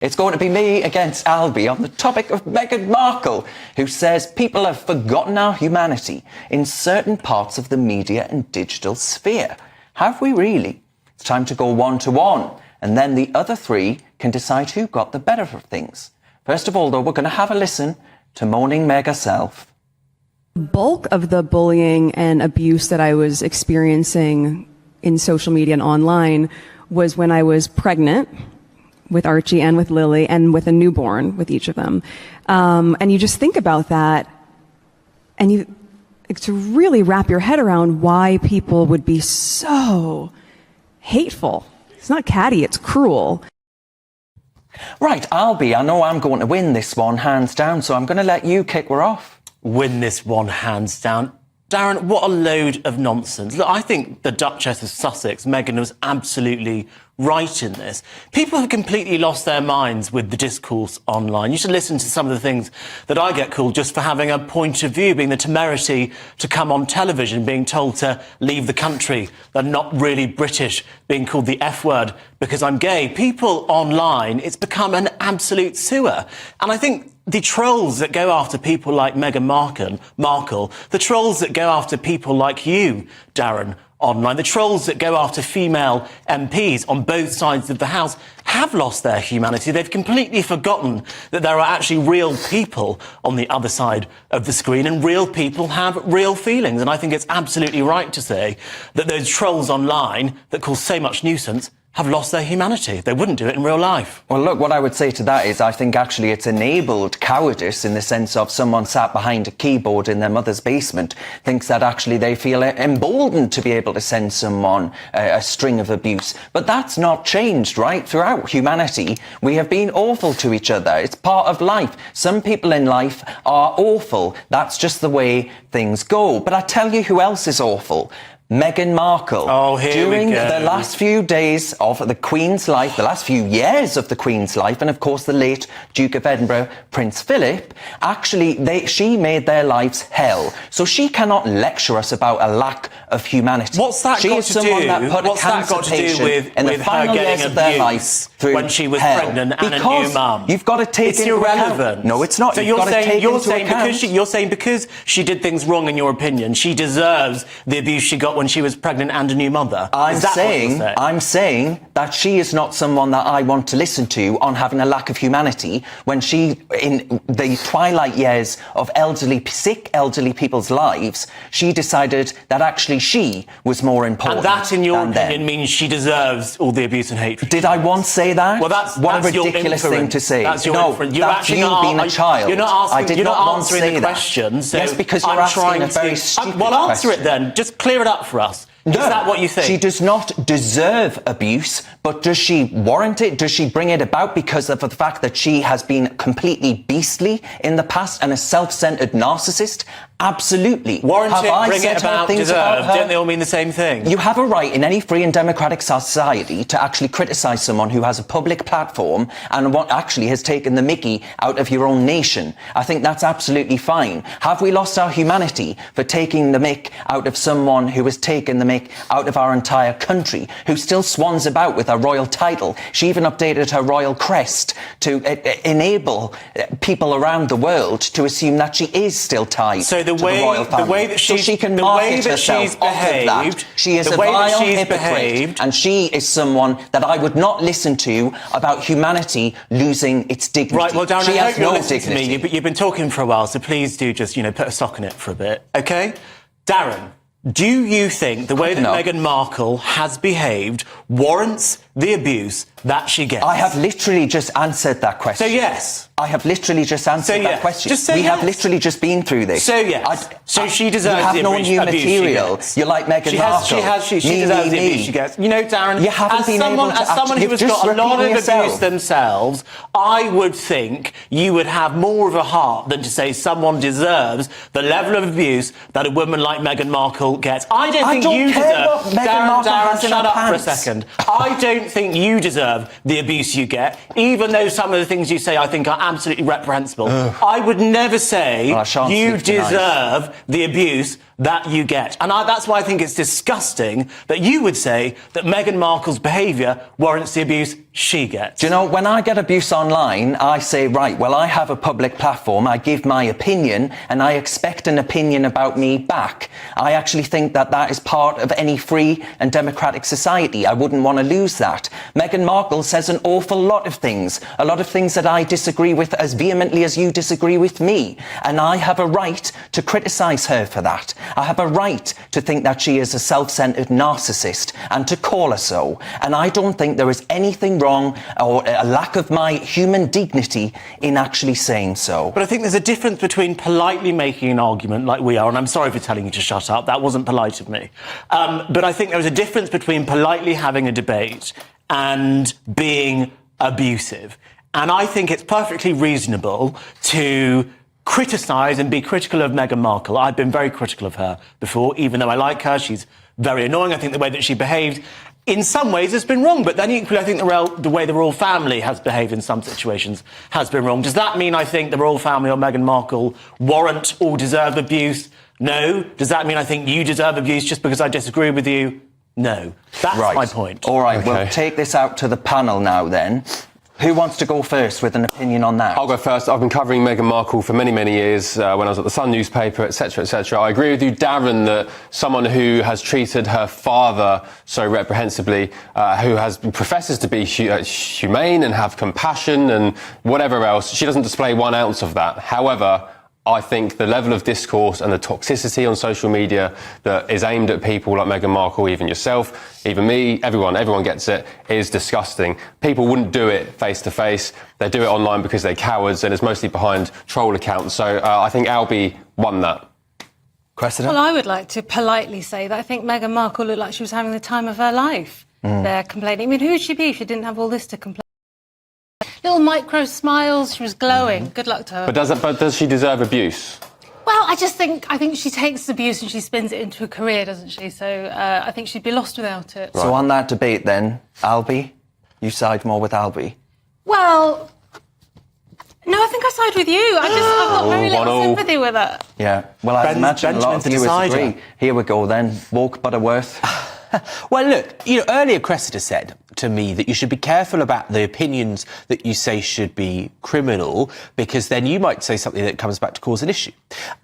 It's going to be me against Albie on the topic of Meghan Markle, who says people have forgotten our humanity in certain parts of the media and digital sphere. Have we really? It's time to go one-to-one, and then the other three can decide who got the better of things. First of all, though, we're going to have a listen to moaning Meg herself. The bulk of the bullying and abuse that I was experiencing in social media and online was when I was pregnant with Archie and with Lily and with a newborn with each of them. And you just think about that and to really wrap your head around why people would be so hateful. It's not catty, it's cruel. Right, Albie, I know I'm going to win this one hands down, so I'm going to let you kick her off. Win this one hands down. Darren, what a load of nonsense. Look, I think the Duchess of Sussex, Meghan, was absolutely right in this. People have completely lost their minds with the discourse online. You should listen to some of the things that I get called just for having a point of view, being the temerity to come on television, being told to leave the country, that I'm not really British, being called the F word because I'm gay. People online, it's become an absolute sewer. And I think the trolls that go after people like Meghan Markle, the trolls that go after people like you, Darren, online, the trolls that go after female MPs on both sides of the House have lost their humanity. They've completely forgotten that there are actually real people on the other side of the screen, and real people have real feelings. And I think it's absolutely right to say that those trolls online that cause so much nuisance have lost their humanity. They wouldn't do it in real life. Well, look, what I would say to that is I think actually it's enabled cowardice in the sense of someone sat behind a keyboard in their mother's basement thinks that actually they feel emboldened to be able to send someone a string of abuse. But that's not changed, right? Throughout humanity, we have been awful to each other. It's part of life. Some people in life are awful. That's just the way things go. But I tell you who else is awful. Meghan Markle. Oh, During the last few days of the Queen's life, the last few years of the Queen's life, and of course the late Duke of Edinburgh, Prince Philip, actually she made their lives hell. So she cannot lecture us about a lack of humanity. What's that got to do? What's that got to do with her getting abuse when she was pregnant and a new mum? You've got to take it's irrelevant. No, it's not. So you're saying because she did things wrong, in your opinion, she deserves the abuse she got when she was pregnant and a new mother. I'm saying that she is not someone that I want to listen to on having a lack of humanity when she, in the twilight years of sick elderly people's lives, she decided that actually she was more important. And that, in your opinion, means she deserves all the abuse and hatred. Did I once say that? Well, that's what a ridiculous thing to say. That's your inference. That's you being a child. You're not I did you're not not answering the question. So yes, because you're asking a very stupid well, answer it then. Just clear it up for us. No, is that what you think? She does not deserve abuse, but does she warrant it? Does she bring it about because of the fact that she has been completely beastly in the past and a self-centered narcissist? Absolutely. Warrant it, bring it about, deserve. Don't they all mean the same thing? You have a right in any free and democratic society to actually criticise someone who has a public platform and what actually has taken the mickey out of your own nation. I think that's absolutely fine. Have we lost our humanity for taking the mick out of someone who has taken the mick out of our entire country, who still swans about with a royal title? She even updated her royal crest to enable people around the world to assume that she is still tied to the royal family. The way that so she can market herself off of that. She is a vile hypocrite, and she is someone that I would not listen to about humanity losing its dignity. Right, well, Darren, she I has hope you're no listening dignity. to me, but you've been talking for a while, so please do just, put a sock in it for a bit, OK? Darren, do you think the way that Meghan Markle has behaved warrants the abuse that she gets? I have literally just answered that question. So yes. I have literally just answered that question. Just say we yes. have literally just been through this. So yes. So she deserves you have the no abuse new she material. gets. You're like Meghan Markle. She deserves the abuse she gets. Darren, you haven't been able to as someone who has got a lot of abuse themselves, I would think you would have more of a heart than to say someone deserves the level of abuse that a woman like Meghan Markle gets. I don't think you deserve. Darren, shut up for a second. I don't don't think you deserve the abuse you get, even though some of the things you say I think are absolutely reprehensible. I would never say you deserve the abuse that you get. And that's why I think it's disgusting that you would say that Meghan Markle's behaviour warrants the abuse she gets. Do you know, when I get abuse online, I say, right, well, I have a public platform, I give my opinion, and I expect an opinion about me back. I actually think that that is part of any free and democratic society. I wouldn't want to lose that. Meghan Markle says an awful lot of things that I disagree with as vehemently as you disagree with me. And I have a right to criticise her for that. I have a right to think that she is a self-centred narcissist and to call her so. And I don't think there is anything wrong or a lack of my human dignity in actually saying so. But I think there's a difference between politely making an argument like we are, and I'm sorry for telling you to shut up, that wasn't polite of me. But I think there's a difference between politely having a debate and being abusive. And I think it's perfectly reasonable to criticise and be critical of Meghan Markle. I've been very critical of her before, even though I like her. She's very annoying. I think the way that she behaved in some ways has been wrong, but then equally I think the way the royal family has behaved in some situations has been wrong. Does that mean I think the royal family or Meghan Markle warrant or deserve abuse? No. Does that mean I think you deserve abuse just because I disagree with you? No. That's my point. All right, we'll take this out to the panel now then. Who wants to go first with an opinion on that? I'll go first. I've been covering Meghan Markle for many, many years, when I was at the Sun newspaper, etc., etc. I agree with you, Darren, that someone who has treated her father so reprehensibly, who professes to be humane and have compassion and whatever else, she doesn't display 1 ounce of that. However, I think the level of discourse and the toxicity on social media that is aimed at people like Meghan Markle, even yourself, even me, everyone gets it, is disgusting. People wouldn't do it face to face. They do it online because they're cowards, and it's mostly behind troll accounts. So I think Albie won that. Cressida? Well, I would like to politely say that I think Meghan Markle looked like she was having the time of her life. They're complaining. I mean, who would she be if she didn't have all this to complain? Little micro smiles, she was glowing. Good luck to her. But does she deserve abuse? Well, I think she takes abuse and she spins it into a career, doesn't she? So I think she'd be lost without it. So on that debate then, Albie, you side more with Albie? Well, no, I think I side with you. I've got very little sympathy with it. Yeah, well, I imagine a lot of viewers agree. Here we go then, Woke Butterworth. Well, look, earlier Cressida said to me that you should be careful about the opinions that you say should be criminal, because then you might say something that comes back to cause an issue.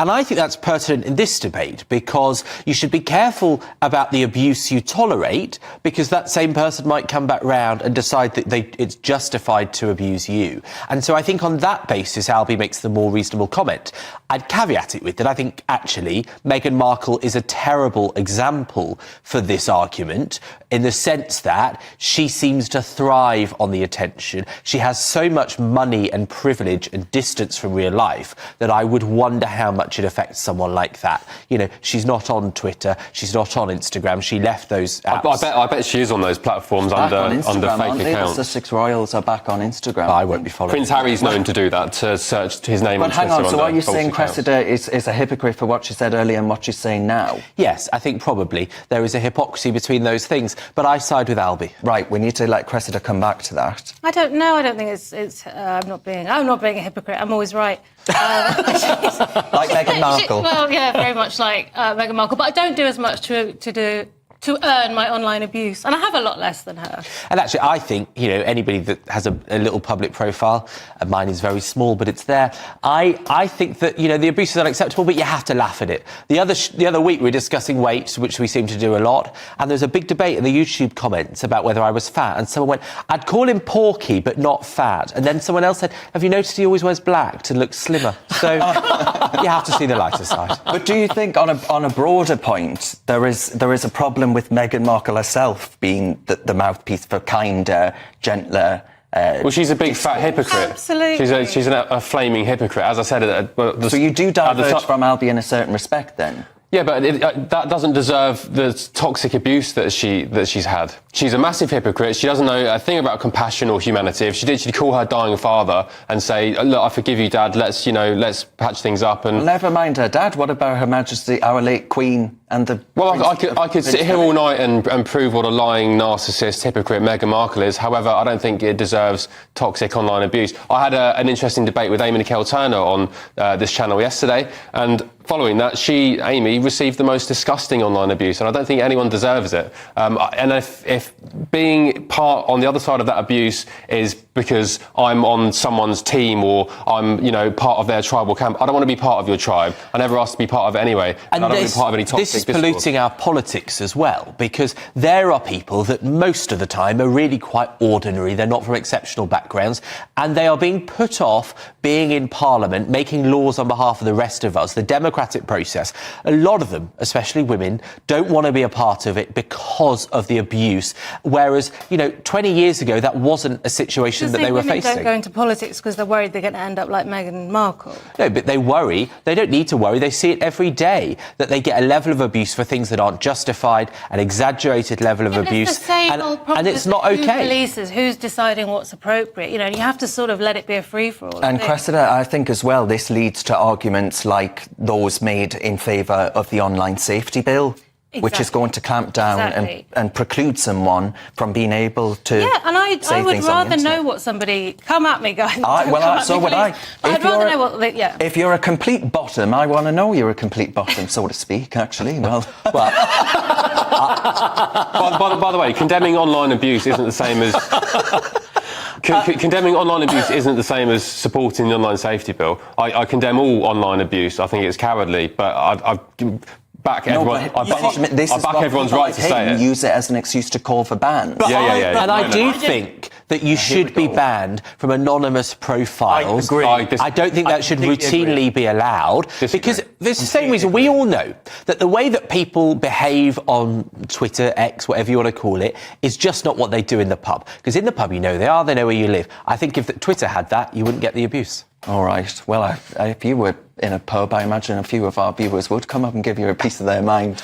And I think that's pertinent in this debate, because you should be careful about the abuse you tolerate, because that same person might come back round and decide that it's justified to abuse you. And so I think on that basis, Albie makes the more reasonable comment. I'd caveat it with that I think, actually, Meghan Markle is a terrible example for this argument, in the sense that she seems to thrive on the attention. She has so much money and privilege and distance from real life that I would wonder how much it affects someone like that. She's not on Twitter, she's not on Instagram, she left those apps. I bet she is on those platforms under fake accounts. The Sussex Royals are back on Instagram. I won't be following. Prince Harry's known to do that, to search his name on Twitter. But hang on, so are you saying Cressida is a hypocrite for what she said earlier and what she's saying now? Yes, I think probably there is a hypocrisy between those things, but I side with Albie. Right, we need to let Cressida come back to that. I don't know. I don't think it's. I'm not being a hypocrite. I'm always right. Like Meghan Markle. Well, yeah, very much like Meghan Markle. But I don't do as much to earn my online abuse, and I have a lot less than her. And actually, I think, anybody that has a little public profile, and mine is very small, but it's there, I think that, the abuse is unacceptable, but you have to laugh at it. The other week, we were discussing weight, which we seem to do a lot, and there's a big debate in the YouTube comments about whether I was fat, and someone went, I'd call him porky, but not fat. And then someone else said, have you noticed he always wears black to look slimmer? So you have to see the lighter side. But do you think, on a broader point, there is a problem with Meghan Markle herself being the mouthpiece for kinder, gentler... well, she's a big fat hypocrite. Absolutely. She's a flaming hypocrite. As I said... so you do diverge from Albie in a certain respect, then? Yeah, but that doesn't deserve the toxic abuse that she's had. She's a massive hypocrite. She doesn't know a thing about compassion or humanity. If she did, she'd call her dying father and say, look, I forgive you, Dad. Let's patch things up. And never mind her dad. What about Her Majesty, our late Queen and the... Well, I could sit here all night and prove what a lying, narcissist, hypocrite Meghan Markle is. However, I don't think it deserves toxic online abuse. I had an interesting debate with Amy Nicole Turner on this channel yesterday, and following that, Amy, received the most disgusting online abuse, and I don't think anyone deserves it. And if being part on the other side of that abuse is because I'm on someone's team or I'm, part of their tribal camp, I don't want to be part of your tribe. I never asked to be part of it anyway, and I don't want to be part of any toxic This is discourse. polluting our politics as well, because there are people that most of the time are really quite ordinary. They're not from exceptional backgrounds, and they are being put off being in Parliament, making laws on behalf of the rest of us, the democratic process. A lot of them, especially women, don't want to be a part of it because of the abuse. Whereas, 20 years ago, that wasn't a situation that they were facing. Women don't go into politics because they're worried they're going to end up like Meghan Markle. No, but they worry. They don't need to worry. They see it every day, that they get a level of abuse for things that aren't justified, an exaggerated level of abuse, it's the same old problem and it's with not who okay. polices, who's deciding what's appropriate? You have to sort of let it be a free-for-all. And Cressida, I think as well, this leads to arguments like those made in favour of the online safety bill, which is going to clamp down and preclude someone from being able to and I would rather know what somebody... Come at me, guys. So would I. I'd rather know what... If you're a complete bottom, I want to know you're a complete bottom, so to speak, actually. Well... By the way, condemning online abuse isn't the same as... Condemning online abuse isn't the same as supporting the online safety bill. I condemn all online abuse. I think it's cowardly, but I back everyone's right to say it. Use it as an excuse to call for bans. Yeah. And I do think that you should be banned from anonymous profiles. I agree. I don't think that should routinely be allowed. Because there's the same reason we all know that the way that people behave on Twitter, X, whatever you want to call it, is just not what they do in the pub. Because in the pub, they know where you live. I think if Twitter had that, you wouldn't get the abuse. All right. Well, if you were in a pub, I imagine a few of our viewers would come up and give you a piece of their mind.